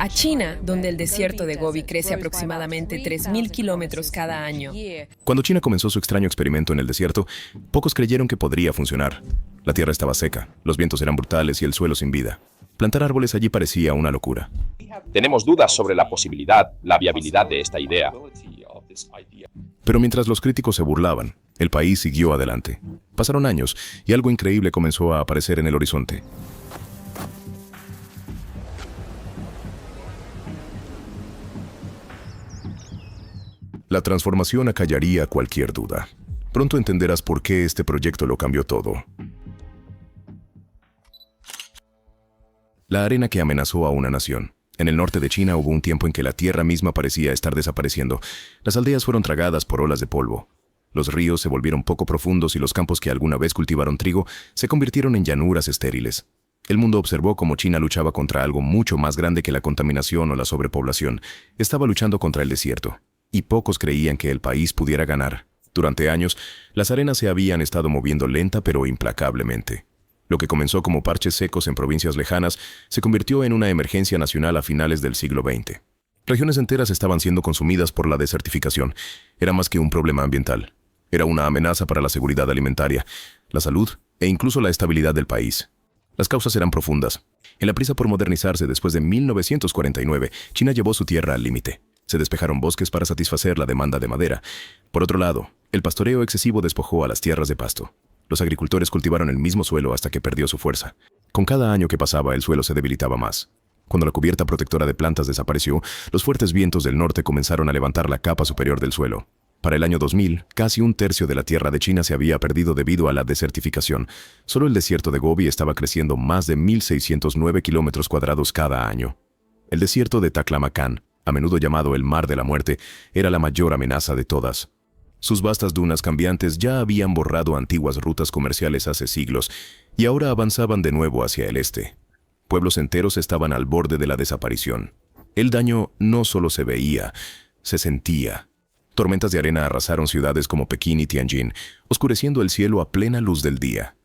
A China, donde el desierto de Gobi crece aproximadamente 3.000 kilómetros cada año. Cuando China comenzó su extraño experimento en el desierto, pocos creyeron que podría funcionar. La tierra estaba seca, los vientos eran brutales y el suelo sin vida. Plantar árboles allí parecía una locura. Tenemos dudas sobre la posibilidad, la viabilidad de esta idea. Pero mientras los críticos se burlaban, el país siguió adelante. Pasaron años y algo increíble comenzó a aparecer en el horizonte. La transformación acallaría cualquier duda. Pronto entenderás por qué este proyecto lo cambió todo. La arena que amenazó a una nación. En el norte de China hubo un tiempo en que la tierra misma parecía estar desapareciendo. Las aldeas fueron tragadas por olas de polvo. Los ríos se volvieron poco profundos y los campos que alguna vez cultivaron trigo se convirtieron en llanuras estériles. El mundo observó cómo China luchaba contra algo mucho más grande que la contaminación o la sobrepoblación. Estaba luchando contra el desierto. Y pocos creían que el país pudiera ganar. Durante años, las arenas se habían estado moviendo lenta pero implacablemente. Lo que comenzó como parches secos en provincias lejanas se convirtió en una emergencia nacional a finales del siglo XX. Regiones enteras estaban siendo consumidas por la desertificación. Era más que un problema ambiental. Era una amenaza para la seguridad alimentaria, la salud e incluso la estabilidad del país. Las causas eran profundas. En la prisa por modernizarse después de 1949, China llevó su tierra al límite. Se despejaron bosques para satisfacer la demanda de madera. Por otro lado, el pastoreo excesivo despojó a las tierras de pasto. Los agricultores cultivaron el mismo suelo hasta que perdió su fuerza. Con cada año que pasaba, el suelo se debilitaba más. Cuando la cubierta protectora de plantas desapareció, los fuertes vientos del norte comenzaron a levantar la capa superior del suelo. Para el año 2000, casi un tercio de la tierra de China se había perdido debido a la desertificación. Solo el desierto de Gobi estaba creciendo más de 1.609 kilómetros cuadrados cada año. El desierto de Taklamakan, a menudo llamado el Mar de la Muerte, era la mayor amenaza de todas. Sus vastas dunas cambiantes ya habían borrado antiguas rutas comerciales hace siglos y ahora avanzaban de nuevo hacia el este. Pueblos enteros estaban al borde de la desaparición. El daño no solo se veía, se sentía. Tormentas de arena arrasaron ciudades como Pekín y Tianjin, oscureciendo el cielo a plena luz del día.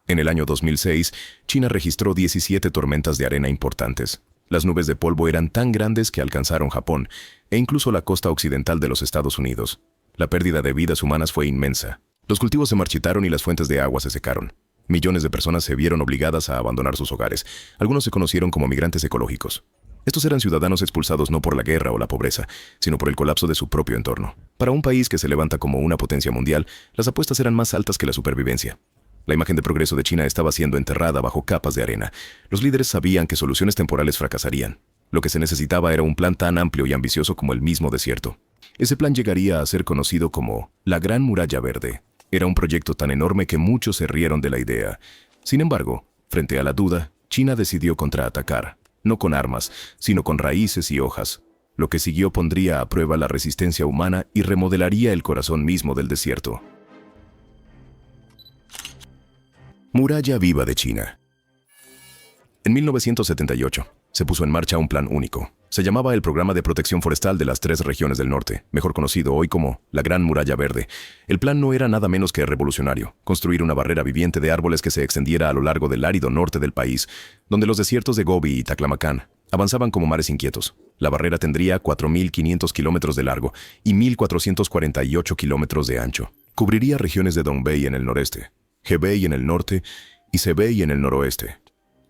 En el año 2006, China registró 17 tormentas de arena importantes. Las nubes de polvo eran tan grandes que alcanzaron Japón e incluso la costa occidental de los Estados Unidos. La pérdida de vidas humanas fue inmensa. Los cultivos se marchitaron y las fuentes de agua se secaron. Millones de personas se vieron obligadas a abandonar sus hogares. Algunos se conocieron como migrantes ecológicos. Estos eran ciudadanos expulsados no por la guerra o la pobreza, sino por el colapso de su propio entorno. Para un país que se levanta como una potencia mundial, las apuestas eran más altas que la supervivencia. La imagen de progreso de China estaba siendo enterrada bajo capas de arena. Los líderes sabían que soluciones temporales fracasarían. Lo que se necesitaba era un plan tan amplio y ambicioso como el mismo desierto. Ese plan llegaría a ser conocido como la Gran Muralla Verde. Era un proyecto tan enorme que muchos se rieron de la idea. Sin embargo, frente a la duda, China decidió contraatacar, no con armas, sino con raíces y hojas. Lo que siguió pondría a prueba la resistencia humana y remodelaría el corazón mismo del desierto. Muralla Viva de China. En 1978, se puso en marcha un plan único. Se llamaba el Programa de Protección Forestal de las 3 regiones del norte, mejor conocido hoy como la Gran Muralla Verde. El plan no era nada menos que revolucionario: construir una barrera viviente de árboles que se extendiera a lo largo del árido norte del país, donde los desiertos de Gobi y Taklamakan avanzaban como mares inquietos. La barrera tendría 4.500 kilómetros de largo y 1.448 kilómetros de ancho. Cubriría regiones de Dongbei en el noreste, Hebei en el norte y Hebei en el noroeste.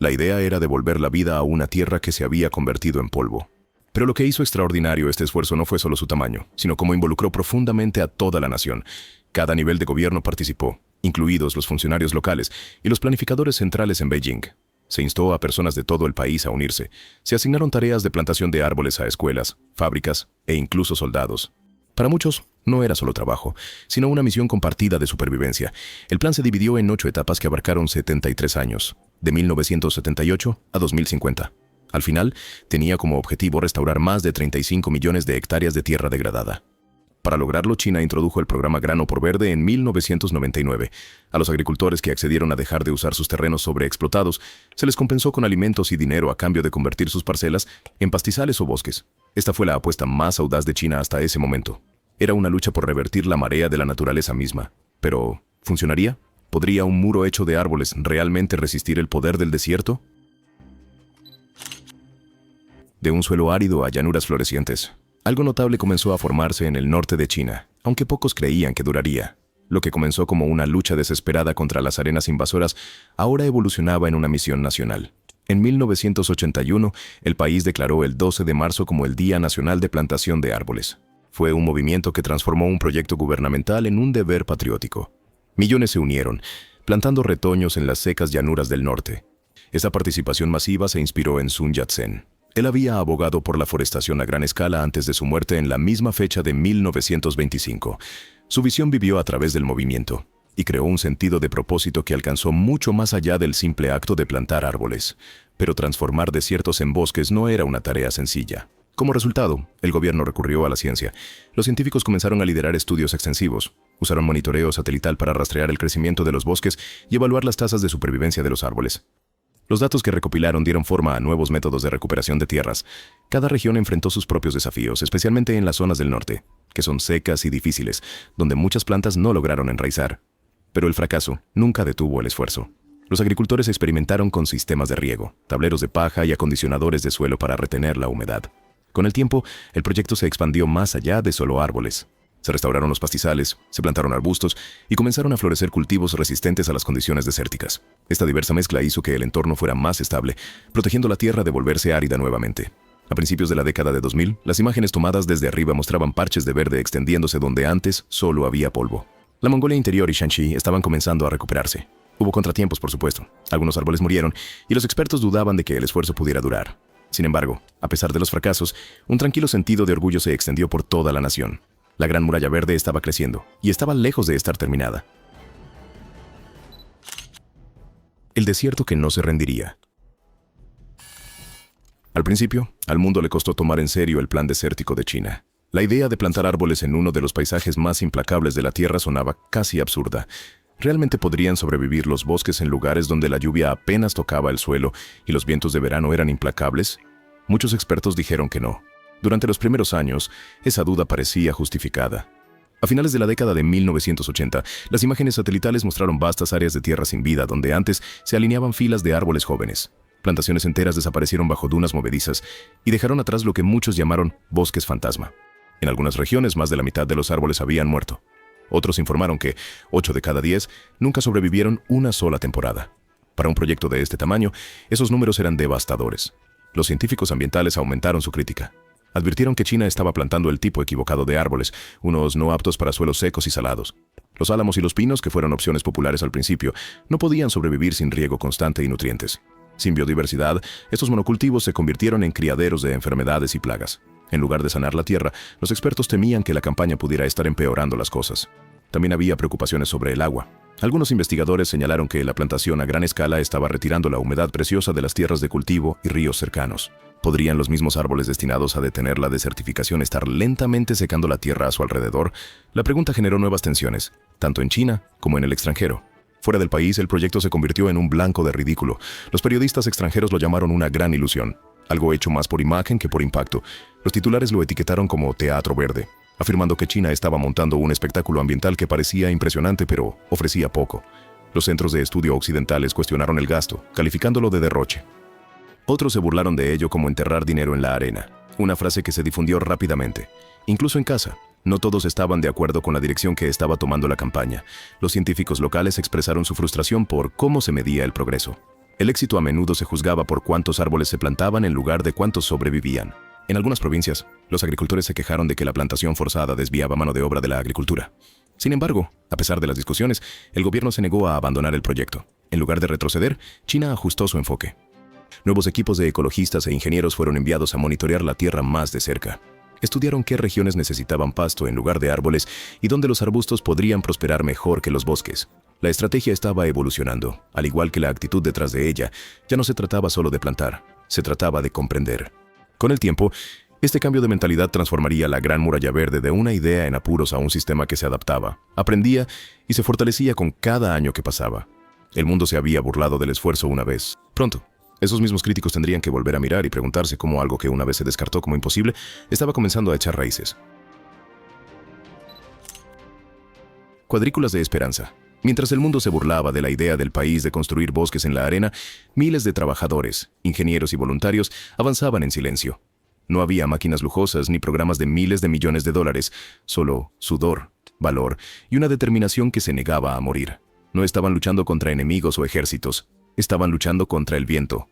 La idea era devolver la vida a una tierra que se había convertido en polvo. Pero lo que hizo extraordinario este esfuerzo no fue solo su tamaño, sino cómo involucró profundamente a toda la nación. Cada nivel de gobierno participó, incluidos los funcionarios locales y los planificadores centrales en Beijing. Se instó a personas de todo el país a unirse. Se asignaron tareas de plantación de árboles a escuelas, fábricas e incluso soldados. Para muchos, no era solo trabajo, sino una misión compartida de supervivencia. El plan se dividió en 8 etapas que abarcaron 73 años, de 1978 a 2050. Al final, tenía como objetivo restaurar más de 35 millones de hectáreas de tierra degradada. Para lograrlo, China introdujo el programa Grano por Verde en 1999. A los agricultores que accedieron a dejar de usar sus terrenos sobreexplotados, se les compensó con alimentos y dinero a cambio de convertir sus parcelas en pastizales o bosques. Esta fue la apuesta más audaz de China hasta ese momento. Era una lucha por revertir la marea de la naturaleza misma. Pero, ¿funcionaría? ¿Podría un muro hecho de árboles realmente resistir el poder del desierto? de un suelo árido a llanuras florecientes. Algo notable comenzó a formarse en el norte de China, aunque pocos creían que duraría. Lo que comenzó como una lucha desesperada contra las arenas invasoras, ahora evolucionaba en una misión nacional. En 1981, el país declaró el 12 de marzo como el Día Nacional de Plantación de Árboles. Fue un movimiento que transformó un proyecto gubernamental en un deber patriótico. Millones se unieron, plantando retoños en las secas llanuras del norte. Esa participación masiva se inspiró en Sun Yat-sen. Él había abogado por la forestación a gran escala antes de su muerte en la misma fecha de 1925. Su visión vivió a través del movimiento y creó un sentido de propósito que alcanzó mucho más allá del simple acto de plantar árboles. Pero transformar desiertos en bosques no era una tarea sencilla. Como resultado, el gobierno recurrió a la ciencia. Los científicos comenzaron a liderar estudios extensivos. Usaron monitoreo satelital para rastrear el crecimiento de los bosques y evaluar las tasas de supervivencia de los árboles. Los datos que recopilaron dieron forma a nuevos métodos de recuperación de tierras. Cada región enfrentó sus propios desafíos, especialmente en las zonas del norte, que son secas y difíciles, donde muchas plantas no lograron enraizar. Pero el fracaso nunca detuvo el esfuerzo. Los agricultores experimentaron con sistemas de riego, tableros de paja y acondicionadores de suelo para retener la humedad. Con el tiempo, el proyecto se expandió más allá de solo árboles. Se restauraron los pastizales, se plantaron arbustos y comenzaron a florecer cultivos resistentes a las condiciones desérticas. Esta diversa mezcla hizo que el entorno fuera más estable, protegiendo la tierra de volverse árida nuevamente. A principios de la década de 2000, las imágenes tomadas desde arriba mostraban parches de verde extendiéndose donde antes solo había polvo. La Mongolia Interior y Shanxi estaban comenzando a recuperarse. Hubo contratiempos, por supuesto. Algunos árboles murieron y los expertos dudaban de que el esfuerzo pudiera durar. Sin embargo, a pesar de los fracasos, un tranquilo sentido de orgullo se extendió por toda la nación. La Gran Muralla Verde estaba creciendo y estaba lejos de estar terminada. El desierto que no se rendiría. Al principio, al mundo le costó tomar en serio el plan desértico de China. La idea de plantar árboles en uno de los paisajes más implacables de la Tierra sonaba casi absurda. ¿Realmente podrían sobrevivir los bosques en lugares donde la lluvia apenas tocaba el suelo y los vientos de verano eran implacables? Muchos expertos dijeron que no. Durante los primeros años, esa duda parecía justificada. A finales de la década de 1980, las imágenes satelitales mostraron vastas áreas de tierra sin vida donde antes se alineaban filas de árboles jóvenes. Plantaciones enteras desaparecieron bajo dunas movedizas y dejaron atrás lo que muchos llamaron bosques fantasma. En algunas regiones, más de la mitad de los árboles habían muerto. Otros informaron que 8 de cada 10 nunca sobrevivieron una sola temporada. Para un proyecto de este tamaño, esos números eran devastadores. Los científicos ambientales aumentaron su crítica. Advirtieron que China estaba plantando el tipo equivocado de árboles, unos no aptos para suelos secos y salados. Los álamos y los pinos, que fueron opciones populares al principio, no podían sobrevivir sin riego constante y nutrientes. Sin biodiversidad, estos monocultivos se convirtieron en criaderos de enfermedades y plagas. En lugar de sanar la tierra, los expertos temían que la campaña pudiera estar empeorando las cosas. También había preocupaciones sobre el agua. Algunos investigadores señalaron que la plantación a gran escala estaba retirando la humedad preciosa de las tierras de cultivo y ríos cercanos. ¿Podrían los mismos árboles destinados a detener la desertificación estar lentamente secando la tierra a su alrededor? La pregunta generó nuevas tensiones, tanto en China como en el extranjero. Fuera del país, el proyecto se convirtió en un blanco de ridículo. Los periodistas extranjeros lo llamaron una gran ilusión, algo hecho más por imagen que por impacto. Los titulares lo etiquetaron como teatro verde, afirmando que China estaba montando un espectáculo ambiental que parecía impresionante pero ofrecía poco. Los centros de estudio occidentales cuestionaron el gasto, calificándolo de derroche. Otros se burlaron de ello como enterrar dinero en la arena, una frase que se difundió rápidamente, incluso en casa. No todos estaban de acuerdo con la dirección que estaba tomando la campaña. Los científicos locales expresaron su frustración por cómo se medía el progreso. El éxito a menudo se juzgaba por cuántos árboles se plantaban en lugar de cuántos sobrevivían. En algunas provincias, los agricultores se quejaron de que la plantación forzada desviaba mano de obra de la agricultura. Sin embargo, a pesar de las discusiones, el gobierno se negó a abandonar el proyecto. En lugar de retroceder, China ajustó su enfoque. Nuevos equipos de ecologistas e ingenieros fueron enviados a monitorear la tierra más de cerca. Estudiaron qué regiones necesitaban pasto en lugar de árboles y dónde los arbustos podrían prosperar mejor que los bosques. La estrategia estaba evolucionando, al igual que la actitud detrás de ella. Ya no se trataba solo de plantar, se trataba de comprender. Con el tiempo, este cambio de mentalidad transformaría la Gran Muralla Verde de una idea en apuros a un sistema que se adaptaba, aprendía y se fortalecía con cada año que pasaba. El mundo se había burlado del esfuerzo una vez. Pronto, esos mismos críticos tendrían que volver a mirar y preguntarse cómo algo que una vez se descartó como imposible estaba comenzando a echar raíces. Cuadrículas de esperanza. Mientras el mundo se burlaba de la idea del país de construir bosques en la arena, miles de trabajadores, ingenieros y voluntarios avanzaban en silencio. No había máquinas lujosas ni programas de miles de millones de dólares, solo sudor, valor y una determinación que se negaba a morir. No estaban luchando contra enemigos o ejércitos, estaban luchando contra el viento.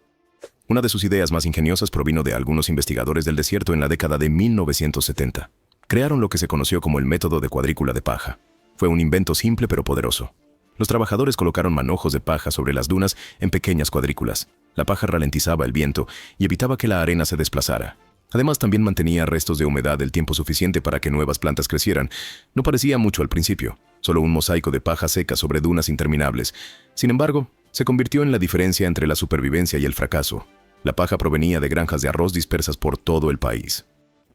Una de sus ideas más ingeniosas provino de algunos investigadores del desierto en la década de 1970. Crearon lo que se conoció como el método de cuadrícula de paja. Fue un invento simple pero poderoso. Los trabajadores colocaron manojos de paja sobre las dunas en pequeñas cuadrículas. La paja ralentizaba el viento y evitaba que la arena se desplazara. Además, también mantenía restos de humedad el tiempo suficiente para que nuevas plantas crecieran. No parecía mucho al principio, solo un mosaico de paja seca sobre dunas interminables. Sin embargo, se convirtió en la diferencia entre la supervivencia y el fracaso. La paja provenía de granjas de arroz dispersas por todo el país.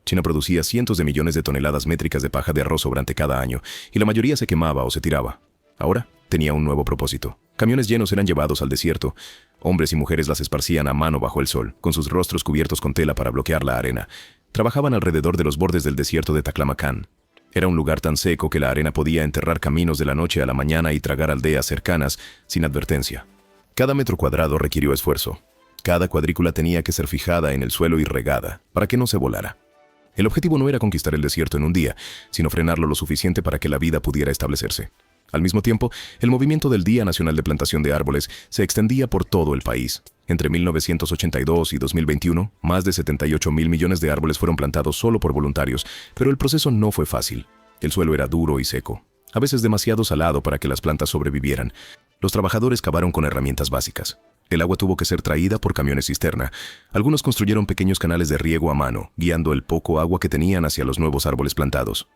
China producía cientos de millones de toneladas métricas de paja de arroz sobrante cada año, y la mayoría se quemaba o se tiraba. Ahora tenía un nuevo propósito. Camiones llenos eran llevados al desierto. Hombres y mujeres las esparcían a mano bajo el sol, con sus rostros cubiertos con tela para bloquear la arena. Trabajaban alrededor de los bordes del desierto de Taklamakan. Era un lugar tan seco que la arena podía enterrar caminos de la noche a la mañana y tragar aldeas cercanas sin advertencia. Cada metro cuadrado requirió esfuerzo. Cada cuadrícula tenía que ser fijada en el suelo y regada, para que no se volara. El objetivo no era conquistar el desierto en un día, sino frenarlo lo suficiente para que la vida pudiera establecerse. Al mismo tiempo, el movimiento del Día Nacional de Plantación de Árboles se extendía por todo el país. Entre 1982 y 2021, más de 78.000 millones de árboles fueron plantados solo por voluntarios, pero el proceso no fue fácil. El suelo era duro y seco, a veces demasiado salado para que las plantas sobrevivieran. Los trabajadores cavaron con herramientas básicas. El agua tuvo que ser traída por camiones cisterna. Algunos construyeron pequeños canales de riego a mano, guiando el poco agua que tenían hacia los nuevos árboles plantados.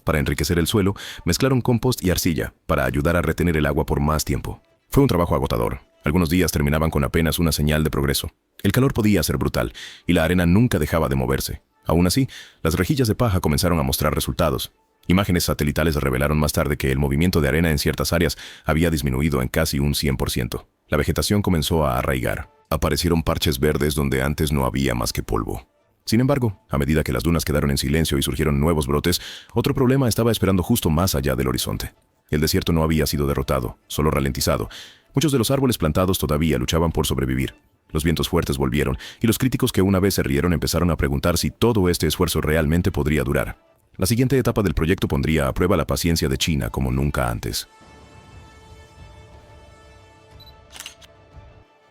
Para enriquecer el suelo, mezclaron compost y arcilla para ayudar a retener el agua por más tiempo. Fue un trabajo agotador. Algunos días terminaban con apenas una señal de progreso. El calor podía ser brutal, y la arena nunca dejaba de moverse. Aún así, las rejillas de paja comenzaron a mostrar resultados. Imágenes satelitales revelaron más tarde que el movimiento de arena en ciertas áreas había disminuido en casi un 100%. La vegetación comenzó a arraigar. Aparecieron parches verdes donde antes no había más que polvo. Sin embargo, a medida que las dunas quedaron en silencio y surgieron nuevos brotes, otro problema estaba esperando justo más allá del horizonte. El desierto no había sido derrotado, solo ralentizado. Muchos de los árboles plantados todavía luchaban por sobrevivir. Los vientos fuertes volvieron, y los críticos que una vez se rieron empezaron a preguntar si todo este esfuerzo realmente podría durar. La siguiente etapa del proyecto pondría a prueba la paciencia de China como nunca antes.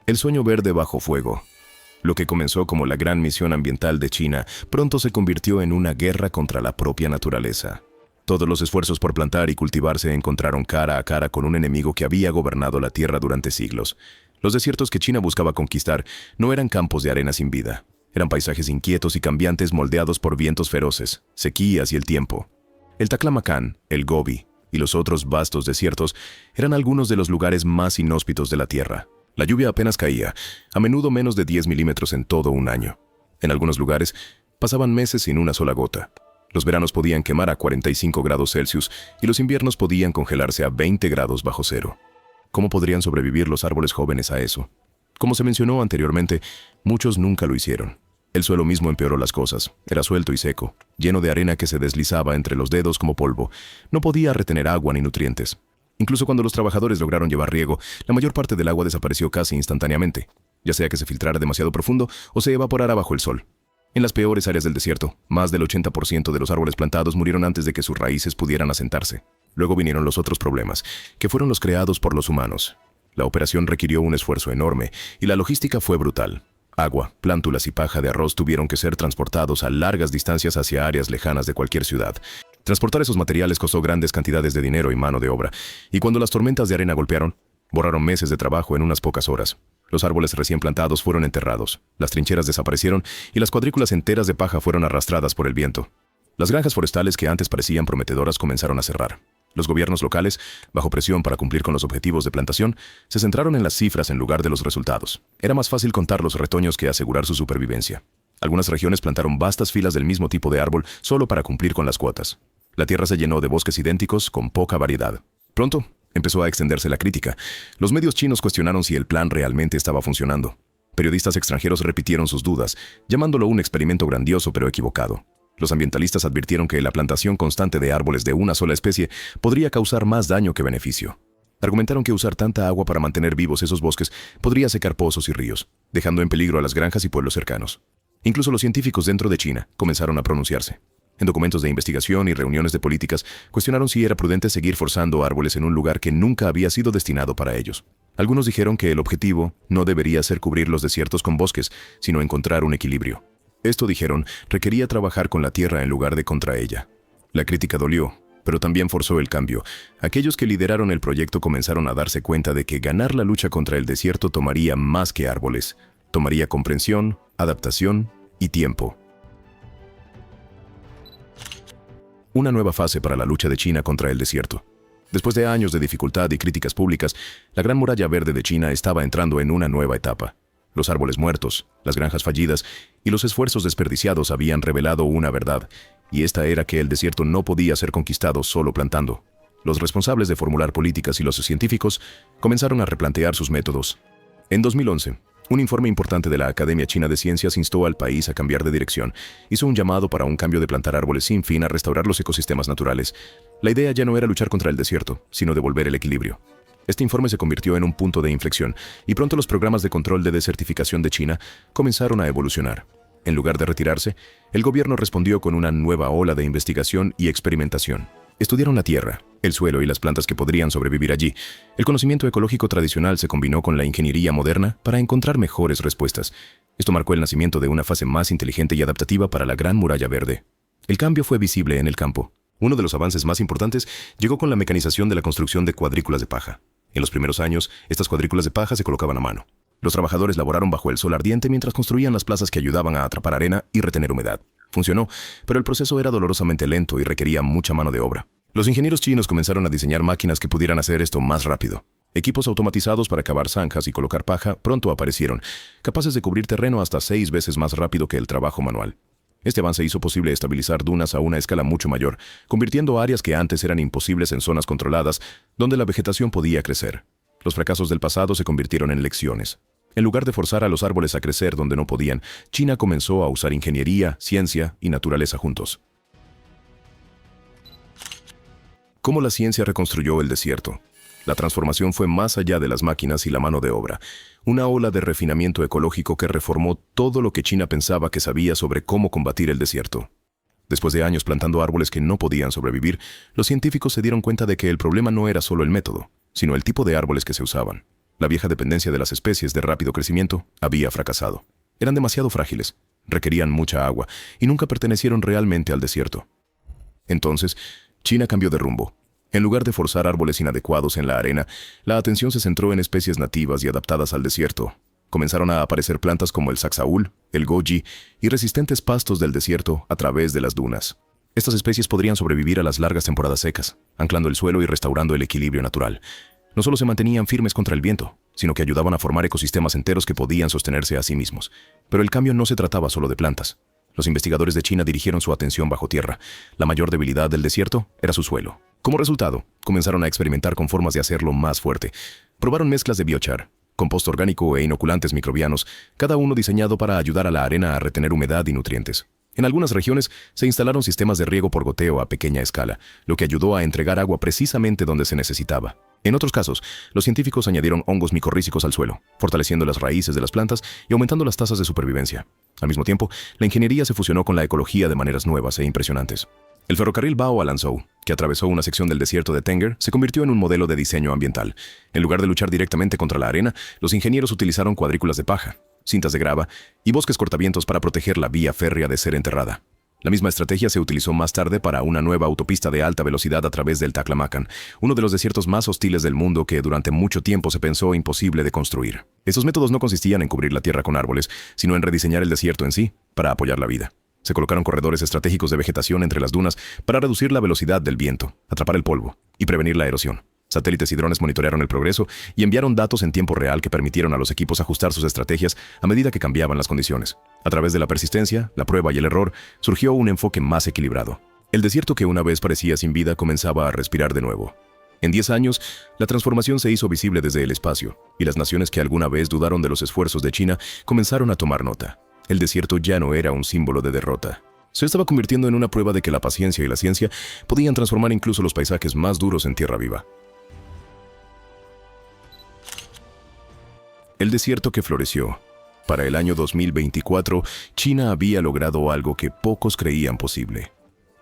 El sueño verde bajo fuego. Lo que comenzó como la gran misión ambiental de China, pronto se convirtió en una guerra contra la propia naturaleza. Todos los esfuerzos por plantar y cultivar se encontraron cara a cara con un enemigo que había gobernado la tierra durante siglos. Los desiertos que China buscaba conquistar no eran campos de arena sin vida. Eran paisajes inquietos y cambiantes moldeados por vientos feroces, sequías y el tiempo. El Taklamakan, el Gobi y los otros vastos desiertos eran algunos de los lugares más inhóspitos de la tierra. La lluvia apenas caía, a menudo menos de 10 milímetros en todo un año. En algunos lugares, pasaban meses sin una sola gota. Los veranos podían quemar a 45 grados Celsius y los inviernos podían congelarse a 20 grados bajo cero. ¿Cómo podrían sobrevivir los árboles jóvenes a eso? Como se mencionó anteriormente, muchos nunca lo hicieron. El suelo mismo empeoró las cosas. Era suelto y seco, lleno de arena que se deslizaba entre los dedos como polvo. No podía retener agua ni nutrientes. Incluso cuando los trabajadores lograron llevar riego, la mayor parte del agua desapareció casi instantáneamente, ya sea que se filtrara demasiado profundo o se evaporara bajo el sol. En las peores áreas del desierto, más del 80% de los árboles plantados murieron antes de que sus raíces pudieran asentarse. Luego vinieron los otros problemas, que fueron los creados por los humanos. La operación requirió un esfuerzo enorme y la logística fue brutal. Agua, plántulas y paja de arroz tuvieron que ser transportados a largas distancias hacia áreas lejanas de cualquier ciudad. Transportar esos materiales costó grandes cantidades de dinero y mano de obra, y cuando las tormentas de arena golpearon, borraron meses de trabajo en unas pocas horas. Los árboles recién plantados fueron enterrados, las trincheras desaparecieron y las cuadrículas enteras de paja fueron arrastradas por el viento. Las granjas forestales que antes parecían prometedoras comenzaron a cerrar. Los gobiernos locales, bajo presión para cumplir con los objetivos de plantación, se centraron en las cifras en lugar de los resultados. Era más fácil contar los retoños que asegurar su supervivencia. Algunas regiones plantaron vastas filas del mismo tipo de árbol solo para cumplir con las cuotas. La tierra se llenó de bosques idénticos con poca variedad. Pronto, empezó a extenderse la crítica. Los medios chinos cuestionaron si el plan realmente estaba funcionando. Periodistas extranjeros repitieron sus dudas, llamándolo un experimento grandioso pero equivocado. Los ambientalistas advirtieron que la plantación constante de árboles de una sola especie podría causar más daño que beneficio. Argumentaron que usar tanta agua para mantener vivos esos bosques podría secar pozos y ríos, dejando en peligro a las granjas y pueblos cercanos. Incluso los científicos dentro de China comenzaron a pronunciarse. En documentos de investigación y reuniones de políticas, cuestionaron si era prudente seguir forzando árboles en un lugar que nunca había sido destinado para ellos. Algunos dijeron que el objetivo no debería ser cubrir los desiertos con bosques, sino encontrar un equilibrio. Esto, dijeron, requería trabajar con la tierra en lugar de contra ella. La crítica dolió, pero también forzó el cambio. Aquellos que lideraron el proyecto comenzaron a darse cuenta de que ganar la lucha contra el desierto tomaría más que árboles. Tomaría comprensión, adaptación y tiempo. Una nueva fase para la lucha de China contra el desierto. Después de años de dificultad y críticas públicas, la Gran Muralla Verde de China estaba entrando en una nueva etapa. Los árboles muertos, las granjas fallidas y los esfuerzos desperdiciados habían revelado una verdad, y esta era que el desierto no podía ser conquistado solo plantando. Los responsables de formular políticas y los científicos comenzaron a replantear sus métodos. En 2011, un informe importante de la Academia China de Ciencias instó al país a cambiar de dirección. Hizo un llamado para un cambio de plantar árboles sin fin a restaurar los ecosistemas naturales. La idea ya no era luchar contra el desierto, sino devolver el equilibrio. Este informe se convirtió en un punto de inflexión, y pronto los programas de control de desertificación de China comenzaron a evolucionar. En lugar de retirarse, el gobierno respondió con una nueva ola de investigación y experimentación. Estudiaron la tierra, el suelo y las plantas que podrían sobrevivir allí. El conocimiento ecológico tradicional se combinó con la ingeniería moderna para encontrar mejores respuestas. Esto marcó el nacimiento de una fase más inteligente y adaptativa para la Gran Muralla Verde. El cambio fue visible en el campo. Uno de los avances más importantes llegó con la mecanización de la construcción de cuadrículas de paja. En los primeros años, estas cuadrículas de paja se colocaban a mano. Los trabajadores laboraron bajo el sol ardiente mientras construían las plazas que ayudaban a atrapar arena y retener humedad. Funcionó, pero el proceso era dolorosamente lento y requería mucha mano de obra. Los ingenieros chinos comenzaron a diseñar máquinas que pudieran hacer esto más rápido. Equipos automatizados para cavar zanjas y colocar paja pronto aparecieron, capaces de cubrir terreno hasta 6 veces más rápido que el trabajo manual. Este avance hizo posible estabilizar dunas a una escala mucho mayor, convirtiendo áreas que antes eran imposibles en zonas controladas, donde la vegetación podía crecer. Los fracasos del pasado se convirtieron en lecciones. En lugar de forzar a los árboles a crecer donde no podían, China comenzó a usar ingeniería, ciencia y naturaleza juntos. ¿Cómo la ciencia reconstruyó el desierto? La transformación fue más allá de las máquinas y la mano de obra. Una ola de refinamiento ecológico que reformó todo lo que China pensaba que sabía sobre cómo combatir el desierto. Después de años plantando árboles que no podían sobrevivir, los científicos se dieron cuenta de que el problema no era solo el método, sino el tipo de árboles que se usaban. La vieja dependencia de las especies de rápido crecimiento había fracasado. Eran demasiado frágiles, requerían mucha agua y nunca pertenecieron realmente al desierto. Entonces, China cambió de rumbo. En lugar de forzar árboles inadecuados en la arena, la atención se centró en especies nativas y adaptadas al desierto. Comenzaron a aparecer plantas como el saxaul, el goji y resistentes pastos del desierto a través de las dunas. Estas especies podrían sobrevivir a las largas temporadas secas, anclando el suelo y restaurando el equilibrio natural. No solo se mantenían firmes contra el viento, sino que ayudaban a formar ecosistemas enteros que podían sostenerse a sí mismos. Pero el cambio no se trataba solo de plantas. Los investigadores de China dirigieron su atención bajo tierra. La mayor debilidad del desierto era su suelo. Como resultado, comenzaron a experimentar con formas de hacerlo más fuerte. Probaron mezclas de biochar, composto orgánico e inoculantes microbianos, cada uno diseñado para ayudar a la arena a retener humedad y nutrientes. En algunas regiones se instalaron sistemas de riego por goteo a pequeña escala, lo que ayudó a entregar agua precisamente donde se necesitaba. En otros casos, los científicos añadieron hongos micorrízicos al suelo, fortaleciendo las raíces de las plantas y aumentando las tasas de supervivencia. Al mismo tiempo, la ingeniería se fusionó con la ecología de maneras nuevas e impresionantes. El ferrocarril Bao a Lanzhou, que atravesó una sección del desierto de Tenger, se convirtió en un modelo de diseño ambiental. En lugar de luchar directamente contra la arena, los ingenieros utilizaron cuadrículas de paja, cintas de grava y bosques cortavientos para proteger la vía férrea de ser enterrada. La misma estrategia se utilizó más tarde para una nueva autopista de alta velocidad a través del Taklamakan, uno de los desiertos más hostiles del mundo que durante mucho tiempo se pensó imposible de construir. Esos métodos no consistían en cubrir la tierra con árboles, sino en rediseñar el desierto en sí para apoyar la vida. Se colocaron corredores estratégicos de vegetación entre las dunas para reducir la velocidad del viento, atrapar el polvo y prevenir la erosión. Satélites y drones monitorearon el progreso y enviaron datos en tiempo real que permitieron a los equipos ajustar sus estrategias a medida que cambiaban las condiciones. A través de la persistencia, la prueba y el error, surgió un enfoque más equilibrado. El desierto que una vez parecía sin vida comenzaba a respirar de nuevo. En 10 años, la transformación se hizo visible desde el espacio, y las naciones que alguna vez dudaron de los esfuerzos de China comenzaron a tomar nota. El desierto ya no era un símbolo de derrota. Se estaba convirtiendo en una prueba de que la paciencia y la ciencia podían transformar incluso los paisajes más duros en tierra viva. El desierto que floreció. Para el año 2024, China había logrado algo que pocos creían posible.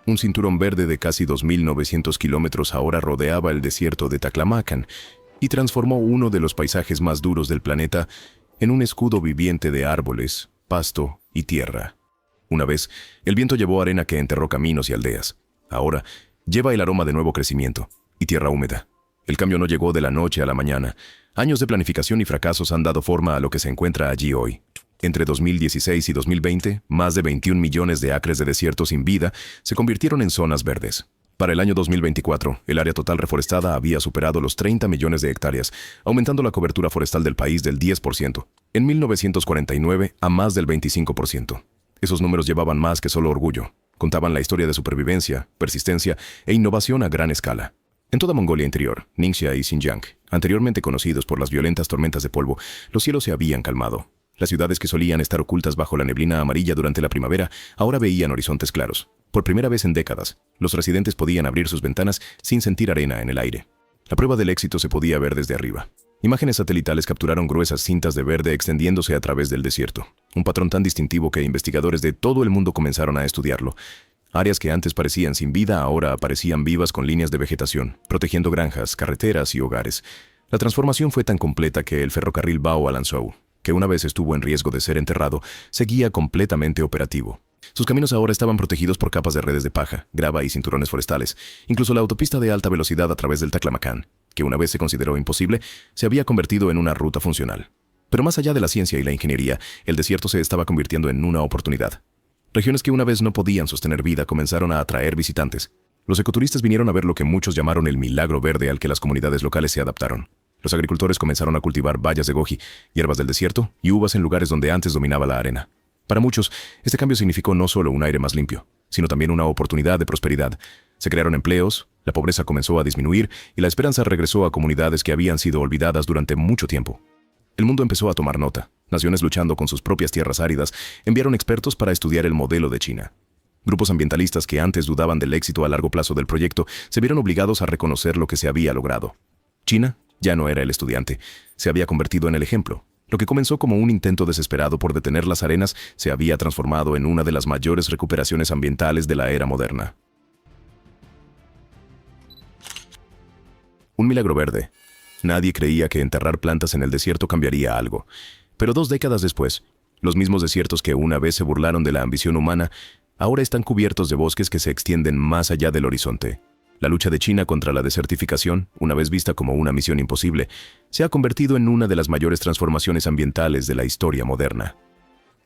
Un cinturón verde de casi 2.900 kilómetros ahora rodeaba el desierto de Taklamakan y transformó uno de los paisajes más duros del planeta en un escudo viviente de árboles, pasto y tierra. Una vez, el viento llevó arena que enterró caminos y aldeas. Ahora, lleva el aroma de nuevo crecimiento y tierra húmeda. El cambio no llegó de la noche a la mañana. Años de planificación y fracasos han dado forma a lo que se encuentra allí hoy. Entre 2016 y 2020, más de 21 millones de acres de desierto sin vida se convirtieron en zonas verdes. Para el año 2024, el área total reforestada había superado los 30 millones de hectáreas, aumentando la cobertura forestal del país del 10%, en 1949 a más del 25%. Esos números llevaban más que solo orgullo. Contaban la historia de supervivencia, persistencia e innovación a gran escala. En toda Mongolia Interior, Ningxia y Xinjiang, anteriormente conocidos por las violentas tormentas de polvo, los cielos se habían calmado. Las ciudades que solían estar ocultas bajo la neblina amarilla durante la primavera ahora veían horizontes claros. Por primera vez en décadas, los residentes podían abrir sus ventanas sin sentir arena en el aire. La prueba del éxito se podía ver desde arriba. Imágenes satelitales capturaron gruesas cintas de verde extendiéndose a través del desierto, un patrón tan distintivo que investigadores de todo el mundo comenzaron a estudiarlo. Áreas que antes parecían sin vida ahora aparecían vivas con líneas de vegetación, protegiendo granjas, carreteras y hogares. La transformación fue tan completa que el ferrocarril Bao a Lanzhou, que una vez estuvo en riesgo de ser enterrado, seguía completamente operativo. Sus caminos ahora estaban protegidos por capas de redes de paja, grava y cinturones forestales. Incluso la autopista de alta velocidad a través del Taklamakan, que una vez se consideró imposible, se había convertido en una ruta funcional. Pero más allá de la ciencia y la ingeniería, el desierto se estaba convirtiendo en una oportunidad. Regiones que una vez no podían sostener vida comenzaron a atraer visitantes. Los ecoturistas vinieron a ver lo que muchos llamaron el milagro verde al que las comunidades locales se adaptaron. Los agricultores comenzaron a cultivar bayas de goji, hierbas del desierto y uvas en lugares donde antes dominaba la arena. Para muchos, este cambio significó no solo un aire más limpio, sino también una oportunidad de prosperidad. Se crearon empleos, la pobreza comenzó a disminuir y la esperanza regresó a comunidades que habían sido olvidadas durante mucho tiempo. El mundo empezó a tomar nota. Naciones luchando con sus propias tierras áridas enviaron expertos para estudiar el modelo de China. Grupos ambientalistas que antes dudaban del éxito a largo plazo del proyecto se vieron obligados a reconocer lo que se había logrado. China ya no era el estudiante, se había convertido en el ejemplo. Lo que comenzó como un intento desesperado por detener las arenas se había transformado en una de las mayores recuperaciones ambientales de la era moderna. Un milagro verde. Nadie creía que enterrar plantas en el desierto cambiaría algo. Pero 2 décadas después, los mismos desiertos que una vez se burlaron de la ambición humana, ahora están cubiertos de bosques que se extienden más allá del horizonte. La lucha de China contra la desertificación, una vez vista como una misión imposible, se ha convertido en una de las mayores transformaciones ambientales de la historia moderna.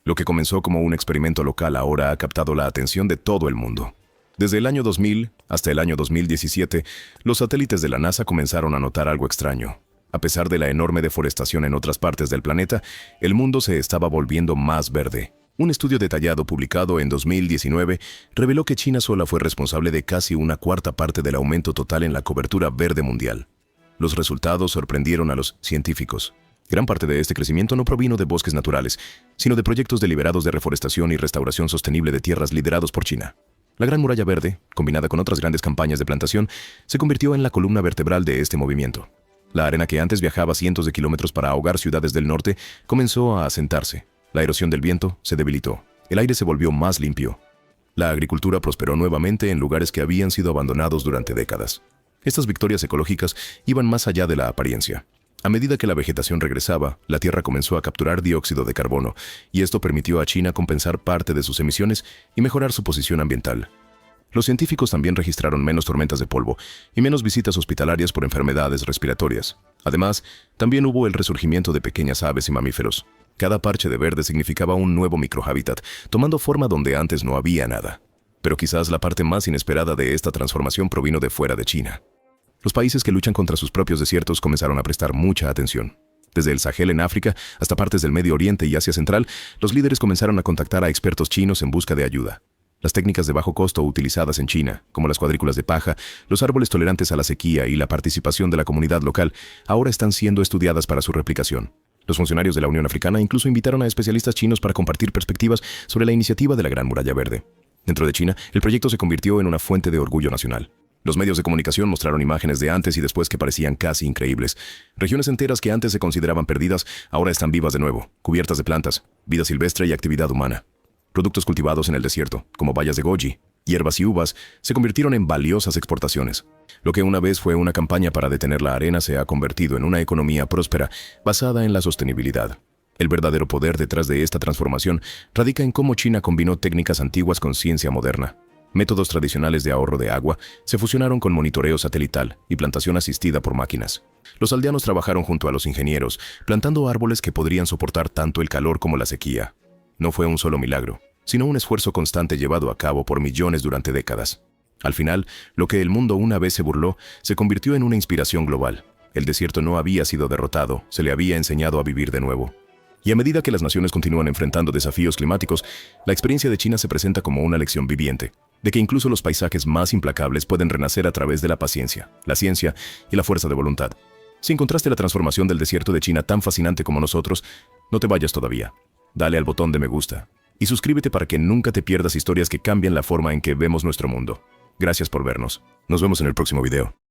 Lo que comenzó como un experimento local ahora ha captado la atención de todo el mundo. Desde el año 2000 hasta el año 2017, los satélites de la NASA comenzaron a notar algo extraño. A pesar de la enorme deforestación en otras partes del planeta, el mundo se estaba volviendo más verde. Un estudio detallado publicado en 2019 reveló que China sola fue responsable de casi una cuarta parte del aumento total en la cobertura verde mundial. Los resultados sorprendieron a los científicos. Gran parte de este crecimiento no provino de bosques naturales, sino de proyectos deliberados de reforestación y restauración sostenible de tierras liderados por China. La Gran Muralla Verde, combinada con otras grandes campañas de plantación, se convirtió en la columna vertebral de este movimiento. La arena que antes viajaba cientos de kilómetros para ahogar ciudades del norte comenzó a asentarse. La erosión del viento se debilitó. El aire se volvió más limpio. La agricultura prosperó nuevamente en lugares que habían sido abandonados durante décadas. Estas victorias ecológicas iban más allá de la apariencia. A medida que la vegetación regresaba, la tierra comenzó a capturar dióxido de carbono, y esto permitió a China compensar parte de sus emisiones y mejorar su posición ambiental. Los científicos también registraron menos tormentas de polvo y menos visitas hospitalarias por enfermedades respiratorias. Además, también hubo el resurgimiento de pequeñas aves y mamíferos. Cada parche de verde significaba un nuevo microhábitat, tomando forma donde antes no había nada. Pero quizás la parte más inesperada de esta transformación provino de fuera de China. Los países que luchan contra sus propios desiertos comenzaron a prestar mucha atención. Desde el Sahel en África hasta partes del Medio Oriente y Asia Central, los líderes comenzaron a contactar a expertos chinos en busca de ayuda. Las técnicas de bajo costo utilizadas en China, como las cuadrículas de paja, los árboles tolerantes a la sequía y la participación de la comunidad local, ahora están siendo estudiadas para su replicación. Los funcionarios de la Unión Africana incluso invitaron a especialistas chinos para compartir perspectivas sobre la iniciativa de la Gran Muralla Verde. Dentro de China, el proyecto se convirtió en una fuente de orgullo nacional. Los medios de comunicación mostraron imágenes de antes y después que parecían casi increíbles. Regiones enteras que antes se consideraban perdidas, ahora están vivas de nuevo, cubiertas de plantas, vida silvestre y actividad humana. Productos cultivados en el desierto, como bayas de goji, hierbas y uvas, se convirtieron en valiosas exportaciones. Lo que una vez fue una campaña para detener la arena se ha convertido en una economía próspera basada en la sostenibilidad. El verdadero poder detrás de esta transformación radica en cómo China combinó técnicas antiguas con ciencia moderna. Métodos tradicionales de ahorro de agua se fusionaron con monitoreo satelital y plantación asistida por máquinas. Los aldeanos trabajaron junto a los ingenieros, plantando árboles que podrían soportar tanto el calor como la sequía. No fue un solo milagro, sino un esfuerzo constante llevado a cabo por millones durante décadas. Al final, lo que el mundo una vez se burló, se convirtió en una inspiración global. El desierto no había sido derrotado, se le había enseñado a vivir de nuevo. Y a medida que las naciones continúan enfrentando desafíos climáticos, la experiencia de China se presenta como una lección viviente, de que incluso los paisajes más implacables pueden renacer a través de la paciencia, la ciencia y la fuerza de voluntad. Si encontraste la transformación del desierto de China tan fascinante como nosotros, no te vayas todavía. Dale al botón de me gusta y suscríbete para que nunca te pierdas historias que cambian la forma en que vemos nuestro mundo. Gracias por vernos. Nos vemos en el próximo video.